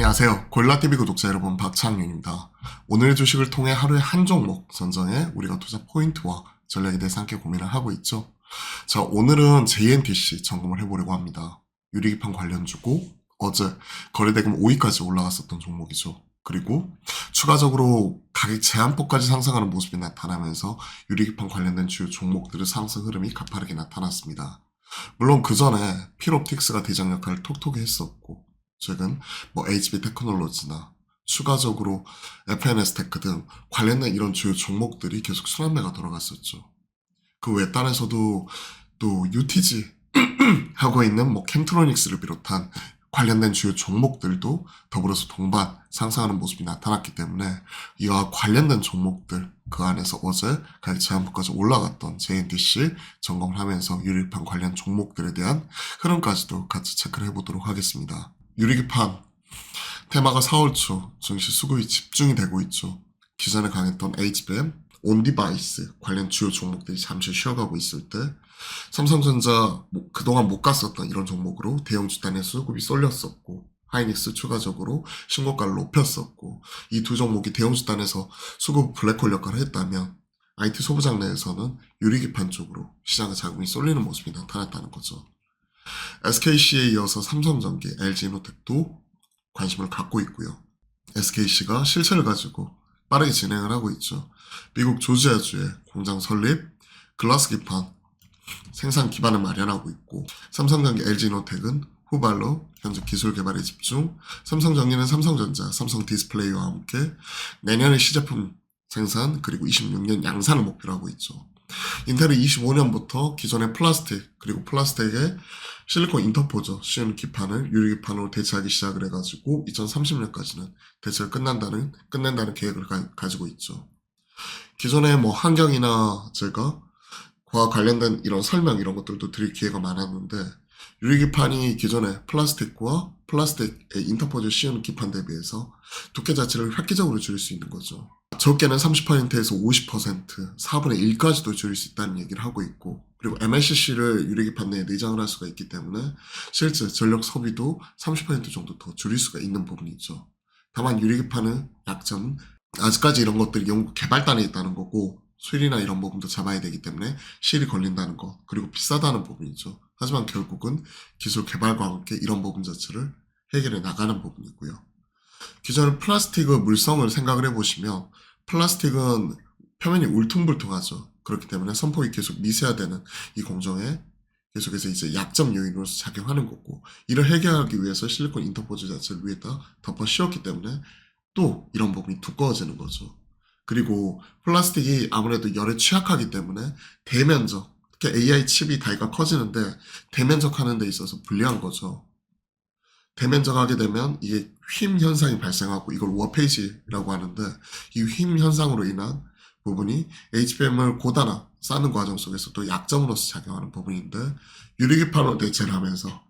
안녕하세요. 골라TV 구독자 여러분, 박창윤입니다. 오늘의 주식을 통해 하루에 한 종목 선정해 우리가 투자 포인트와 전략에 대해서 함께 고민을 하고 있죠. 자, 오늘은 JNTC 점검을 해보려고 합니다. 유리기판 관련주고 어제 거래대금 5위까지 올라갔었던 종목이죠. 그리고 추가적으로 가격 제한폭까지 상승하는 모습이 나타나면서 유리기판 관련된 주요 종목들의 상승 흐름이 가파르게 나타났습니다. 물론 그 전에 필옵틱스가 대장 역할을 톡톡히 했었고, 최근 HB 테크놀로지나 추가적으로 FNS 테크 등 관련된 이런 주요 종목들이 계속 순환매가 돌아갔었죠. 그 외딴에서도 또 UTG 하고 있는 캠트로닉스를 비롯한 관련된 주요 종목들도 더불어서 동반 상승하는 모습이 나타났기 때문에 이와 관련된 종목들 그 안에서 어제 가격 제한폭까지 올라갔던 JNTC 점검을 하면서 유리기판 관련 종목들에 대한 흐름까지도 같이 체크를 해보도록 하겠습니다. 유리기판 테마가 4월 초 증시 수급이 집중이 되고 있죠. 기존에 강했던 HBM, 온디바이스 관련 주요 종목들이 잠시 쉬어가고 있을 때 삼성전자 그동안 못 갔었던 이런 종목으로 대형주 단의 수급이 쏠렸었고, 하이닉스 추가적으로 신고가를 높였었고, 이 두 종목이 대형주 단에서 수급 블랙홀 역할을 했다면 IT 소부장 내에서는 유리기판 쪽으로 시장의 자금이 쏠리는 모습이 나타났다는 거죠. SKC에 이어서 삼성전기, LG이노텍도 관심을 갖고 있고요. SKC가 실체를 가지고 빠르게 진행을 하고 있죠. 미국 조지아주에 공장 설립, 글라스 기판 생산 기반을 마련하고 있고, 삼성전기, LG이노텍은 후발로 현재 기술 개발에 집중, 삼성전기는 삼성전자, 삼성 디스플레이와 함께 내년에 시제품 생산 그리고 26년 양산을 목표로 하고 있죠. 인텔은 25년부터 기존의 플라스틱 그리고 플라스틱에 실리콘 인터포저 씌운 기판을 유리기판으로 대체하기 시작을 해가지고 2030년까지는 대체가 끝낸다는 계획을 가지고 있죠. 기존에 환경이나 제가 과 관련된 이런 설명 이런 것들도 드릴 기회가 많았는데, 유리기판이 기존의 플라스틱과 플라스틱의 인터포즈 씌우는 기판 대비해서 두께 자체를 획기적으로 줄일 수 있는 거죠. 적게는 30%에서 50%, 4분의 1까지도 줄일 수 있다는 얘기를 하고 있고, 그리고 MLCC를 유리기판 내에 내장을 할 수가 있기 때문에 실제 전력 소비도 30% 정도 더 줄일 수가 있는 부분이 있죠. 다만 유리기판의 약점은 아직까지 이런 것들이 연구 개발단에 있다는 거고, 수율이나 이런 부분도 잡아야 되기 때문에 실이 걸린다는 것, 그리고 비싸다는 부분이죠. 하지만 결국은 기술 개발과 함께 이런 부분 자체를 해결해 나가는 부분이고요. 기존의 플라스틱의 물성을 생각을 해보시면, 플라스틱은 표면이 울퉁불퉁하죠. 그렇기 때문에 선폭이 계속 미세화되는 이 공정에 계속해서 이제 약점 요인으로서 작용하는 거고, 이를 해결하기 위해서 실리콘 인터포즈 자체를 위에다 덮어 씌웠기 때문에 또 이런 부분이 두꺼워지는 거죠. 그리고 플라스틱이 아무래도 열에 취약하기 때문에 대면적, 특히 AI 칩이 다이가 커지는데 대면적 하는 데 있어서 불리한 거죠. 대면적 하게 되면 이게 휨 현상이 발생하고, 이걸 워페이지라고 하는데, 이 휨 현상으로 인한 부분이 HBM을 고단화 쌓는 과정 속에서 또 약점으로서 작용하는 부분인데, 유리기판으로 대체를 하면서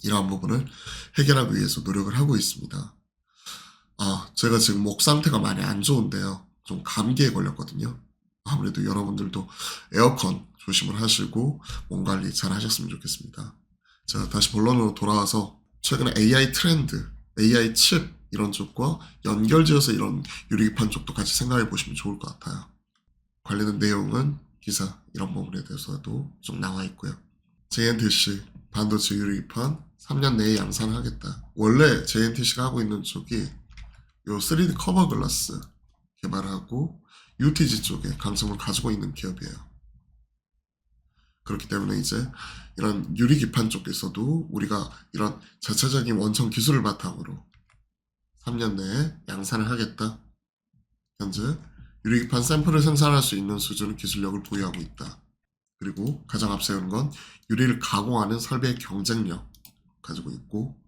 이러한 부분을 해결하기 위해서 노력을 하고 있습니다. 제가 지금 목 상태가 많이 안 좋은데요. 좀 감기에 걸렸거든요. 아무래도 여러분들도 에어컨 조심을 하시고 몸 관리 잘 하셨으면 좋겠습니다. 자, 다시 본론으로 돌아와서 최근에 AI 트렌드, AI 칩 이런 쪽과 연결지어서 이런 유리기판 쪽도 같이 생각해 보시면 좋을 것 같아요. 관련된 내용은 기사 이런 부분에 대해서도 좀 나와 있고요. JNTC 반도체 유리기판 3년 내에 양산하겠다. 원래 JNTC가 하고 있는 쪽이 요 3D 커버 글라스 개발하고 UTG 쪽에 강점을 가지고 있는 기업이에요. 그렇기 때문에 이제 이런 유리기판 쪽에서도 우리가 이런 자체적인 원천 기술을 바탕으로 3년 내에 양산을 하겠다. 현재 유리기판 샘플을 생산할 수 있는 수준의 기술력을 보유하고 있다. 그리고 가장 앞세우는 건 유리를 가공하는 설비의 경쟁력 가지고 있고,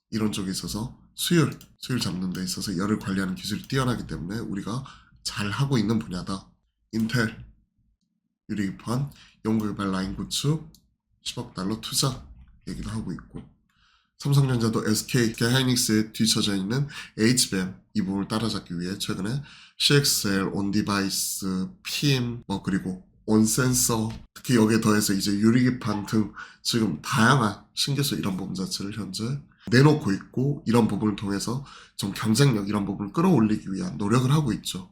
이런 쪽에 있어서 수율 잡는 데 있어서 열을 관리하는 기술이 뛰어나기 때문에 우리가 잘 하고 있는 분야다. 인텔 유리기판 연구개발 라인 구축 10억 달러 투자 얘기도 하고 있고, 삼성전자도 SK 하이닉스에 뒤처져 있는 HBM 이 부분을 따라잡기 위해 최근에 CXL, 온디바이스, PM 그리고 온센서, 특히 여기에 더해서 이제 유리기판 등 지금 다양한 신기술 이런 부분 자체를 현재 내놓고 있고 이런 부분을 통해서 좀 경쟁력 이런 부분을 끌어올리기 위한 노력을 하고 있죠.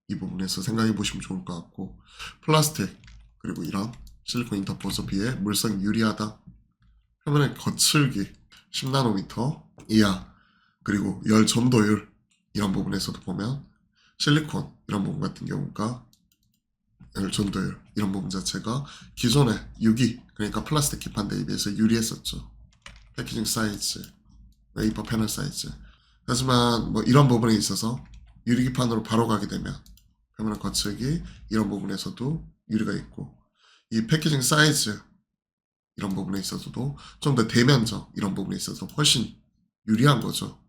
이 부분에서 생각해 보시면 좋을 것 같고 플라스틱 그리고 이런 실리콘 인터포저 비해 물성이 유리하다. 표면의 거칠기 10나노미터 이하 그리고 열 전도율 이런 부분에서도 보면 실리콘 이런 부분 같은 경우가 열 전도율 이런 부분 자체가 기존의 유기 그러니까 플라스틱 기판대에 비해서 유리했었죠. 패키징 사이즈, 웨이퍼 패널 사이즈. 하지만 뭐 이런 부분에 있어서 유리기판으로 바로 가게 되면 표면의 거칠기 이런 부분에서도 유리가 있고 이 패키징 사이즈 이런 부분에 있어서도 좀 더 대면적 이런 부분에 있어서 훨씬 유리한 거죠.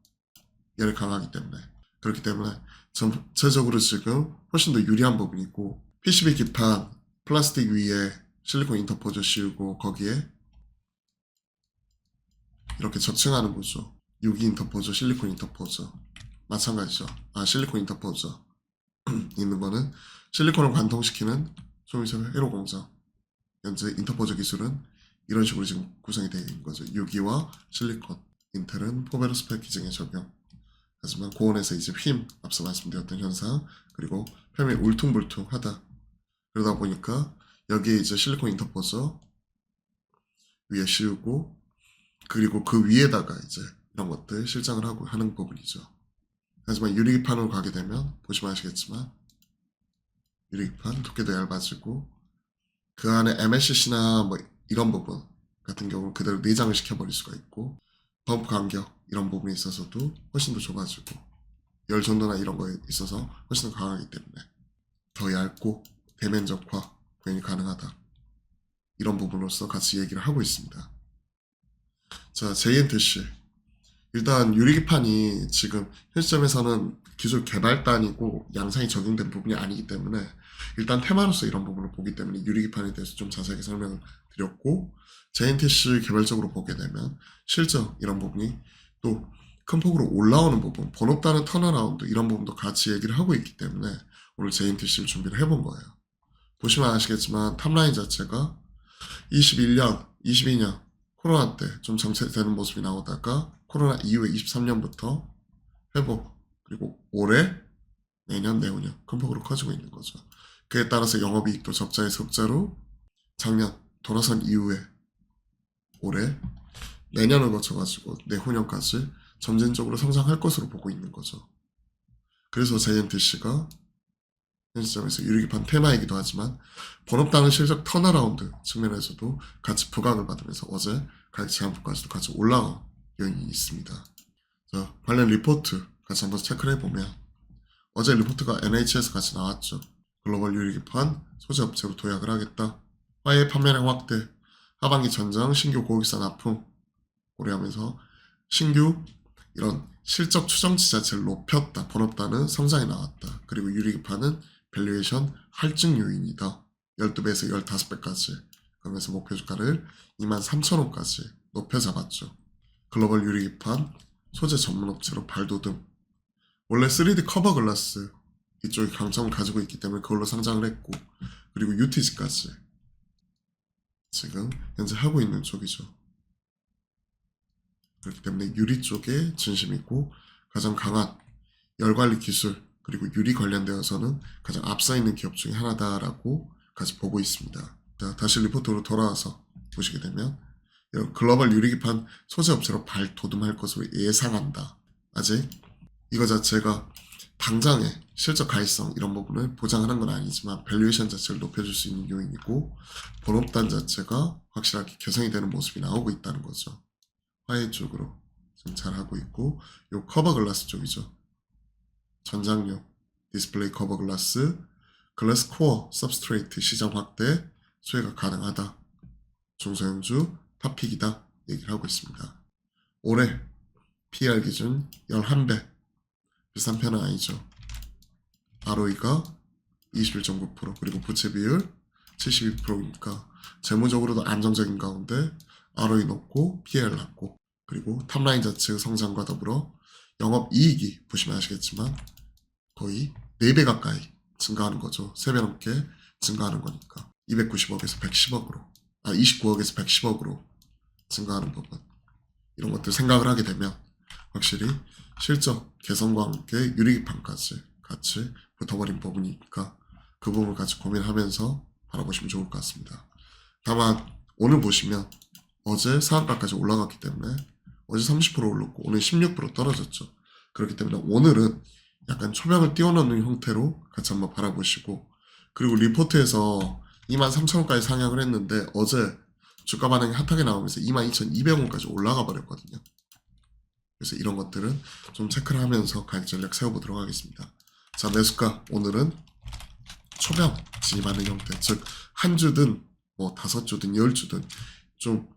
열이 강하기 때문에. 그렇기 때문에 전체적으로 지금 훨씬 더 유리한 부분이 있고 PCB 기판 플라스틱 위에 실리콘 인터포저 씌우고 거기에 이렇게 저층하는 거죠. 유기 인터포저, 실리콘 인터포저 마찬가지죠. 실리콘 인터포저 있는 거는 실리콘을 관통시키는 소미섬 회로 공정. 현재 인터포저 기술은 이런 식으로 지금 구성이 되어 있는 거죠. 유기와 실리콘. 인텔은 포베로스 패키징에 적용. 하지만 고온에서 이제 휨, 앞서 말씀드렸던 현상, 그리고 표면이 울퉁불퉁하다. 그러다 보니까 여기에 이제 실리콘 인터포저 위에 씌우고 그리고 그 위에다가 이제 이런 것들 실장을 하고 하는 부분이죠. 하지만 유리기판으로 가게 되면 보시면 아시겠지만 유리기판 두께도 얇아지고 그 안에 MLCC나 뭐 이런 부분 같은 경우는 그대로 내장을 시켜버릴 수가 있고 펌프 간격 이런 부분에 있어서도 훨씬 더 좁아지고 열 전도나 이런 거에 있어서 훨씬 더 강하기 때문에 더 얇고 대면적화 구현이 가능하다. 이런 부분으로서 같이 얘기를 하고 있습니다. 자, JNTC. 일단 유리기판이 지금 현 시점에서는 기술 개발단이고 양산이 적용된 부분이 아니기 때문에 일단 테마로서 이런 부분을 보기 때문에 유리기판에 대해서 좀 자세하게 설명을 드렸고 JNTC 개발적으로 보게 되면 실적 이런 부분이 또 큰 폭으로 올라오는 부분 번업다는 턴어라운드 이런 부분도 같이 얘기를 하고 있기 때문에 오늘 JNTC를 준비를 해본 거예요. 보시면 아시겠지만 탑라인 자체가 21년, 22년 코로나 때 좀 정체되는 모습이 나오다가 코로나 이후에 23년부터 회복 그리고 올해 내년 내후년 큰 폭으로 커지고 있는 거죠. 그에 따라서 영업이익도 적자에서 흑자로 작년 돌아선 이후에 올해 내년을 거쳐가지고 내후년까지 점진적으로 성장할 것으로 보고 있는 거죠. 그래서 JNTC가 현 시점에서 유리기판 테마이기도 하지만 번업다는 실적 턴어라운드 측면에서도 같이 부각을 받으면서 어제 가격 제한부까지도 같이 올라간 요인이 있습니다. 자, 관련 리포트 같이 한번 체크를 해보면 어제 리포트가 NH에서 같이 나왔죠. 글로벌 유리기판 소재업체로 도약을 하겠다. 화해 판매량 확대, 하반기 전장 신규 고객사 납품 고려하면서 신규 이런 실적 추정치 자체를 높였다. 번업다는 성장이 나왔다. 그리고 유리기판은 밸류에이션 할증 요인이다. 12배에서 15배까지. 그러면서 목표 주가를 23,000원까지 높여 잡았죠. 글로벌 유리기판 소재 전문업체로 발돋움. 원래 3D 커버 글라스 이쪽이 강점을 가지고 있기 때문에 그걸로 상장을 했고 그리고 UTG까지 지금 현재 하고 있는 쪽이죠. 그렇기 때문에 유리 쪽에 진심 있고 가장 강한 열관리 기술 그리고 유리 관련되어서는 가장 앞서 있는 기업 중에 하나다라고 같이 보고 있습니다. 자, 다시 리포트로 돌아와서 보시게 되면 이런 글로벌 유리기판 소재업체로 발돋움할 것으로 예상한다. 아직 이거 자체가 당장의 실적 가능성 이런 부분을 보장하는 건 아니지만 밸류에이션 자체를 높여줄 수 있는 요인이고 번업단 자체가 확실하게 개선이 되는 모습이 나오고 있다는 거죠. 화해 쪽으로 지금 잘하고 있고 요 커버 글라스 쪽이죠. 전장용 디스플레이 커버 글라스 글래스 코어 서브스트레이트 시장 확대 수혜가 가능하다. 중소형주 탑픽이다 얘기를 하고 있습니다. 올해 PR 기준 11배 비싼 편은 아니죠. ROE가 21.9% 그리고 부채 비율 72%니까 재무적으로도 안정적인 가운데 ROE 높고 PL 낮고 그리고 탑라인 자체의 성장과 더불어 영업이익이 보시면 아시겠지만 거의 4배 가까이 증가하는 거죠. 3배 넘게 증가하는 거니까 290억에서 110억으로 29억에서 110억으로 증가하는 부분 이런 것들 생각을 하게 되면 확실히 실적 개선과 함께 유리기판까지 같이 붙어버린 부분이니까 그 부분을 같이 고민하면서 바라보시면 좋을 것 같습니다. 다만 오늘 보시면 어제 상한가까지 올라갔기 때문에 어제 30% 올랐고 오늘 16% 떨어졌죠. 그렇기 때문에 오늘은 약간 초벽을 띄워넣는 형태로 같이 한번 바라보시고, 그리고 리포트에서 23,000원까지 상향을 했는데 어제 주가 반응이 핫하게 나오면서 22,200원까지 올라가 버렸거든요. 그래서 이런 것들은 좀 체크를 하면서 가격 전략 세워보도록 하겠습니다. 자, 매수가 오늘은 초병 진입하는 형태, 즉 한 주든 뭐 5주든 10주든 좀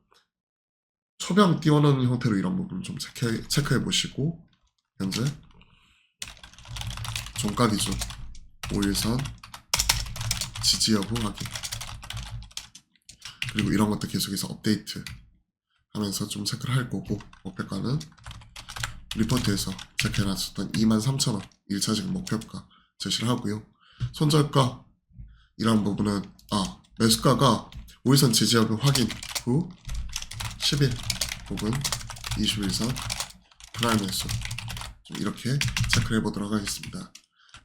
초병 띄워놓는 형태로 이런 부분 좀 체크해 보시고, 현재 종가 기준 5일선 지지 여부 확인, 그리고 이런 것도 계속해서 업데이트 하면서 좀 체크를 할 거고, 목표가는 리포트에서 체크해놨었던 23,000원 1차 지금 목표가 제시를 하고요. 손절가 이런 부분은 매수가가 5일선 지지역을 확인 후 10일 혹은 21선 프라임 매수 좀 이렇게 체크를 해보도록 하겠습니다.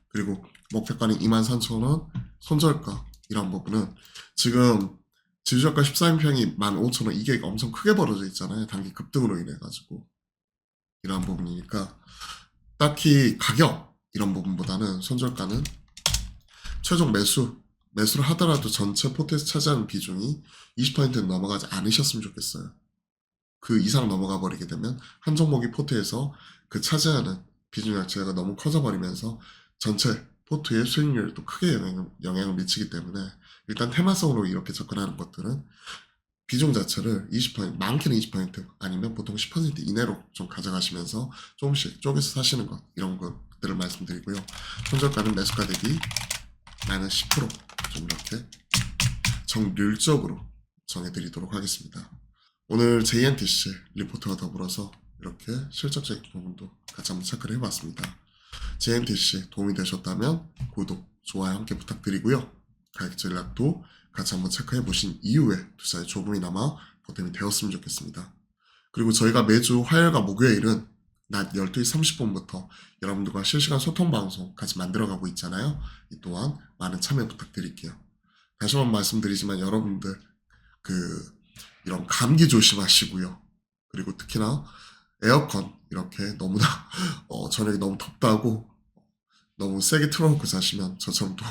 그리고 목표가는 23,000원, 손절가 이런 부분은 지금 지주저가 14인평이 15,000원, 이게 엄청 크게 벌어져 있잖아요. 단기 급등으로 인해 가지고 이런 부분이니까 딱히 가격 이런 부분보다는 손절가는 최종 매수를 하더라도 전체 포트에서 차지하는 비중이 20%는 넘어가지 않으셨으면 좋겠어요. 그 이상 넘어가 버리게 되면 한 종목이 포트에서 그 차지하는 비중 자체가 너무 커져 버리면서 전체 포트의 수익률에도 크게 영향을 미치기 때문에 일단 테마성으로 이렇게 접근하는 것들은 비중 자체를 20%, 많게는 20% 아니면 보통 10% 이내로 좀 가져가시면서 조금씩 쪼개서 사시는 것, 이런 것들을 말씀드리고요. 손절가는 매수가 대비 마이너스 10%좀 이렇게 정률적으로 정해드리도록 하겠습니다. 오늘 JNTC 리포트와 더불어서 이렇게 실적적인 부분도 같이 한번 체크를 해봤습니다. JNTC 도움이 되셨다면 구독, 좋아요 함께 부탁드리고요. 가격 전략도 같이 한번 체크해 보신 이후에 투자에 조금이나마 보탬이 되었으면 좋겠습니다. 그리고 저희가 매주 화요일과 목요일은 낮 12시 30분부터 여러분들과 실시간 소통 방송 같이 만들어가고 있잖아요. 이 또한 많은 참여 부탁드릴게요. 다시 한번 말씀드리지만 여러분들 이런 감기 조심하시고요. 그리고 특히나 에어컨 이렇게 너무나 저녁에 너무 덥다고 너무 세게 틀어놓고 자시면 저처럼 또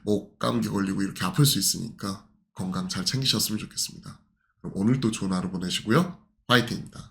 목 감기 걸리고 이렇게 아플 수 있으니까 건강 잘 챙기셨으면 좋겠습니다. 그럼 오늘도 좋은 하루 보내시고요. 화이팅입니다.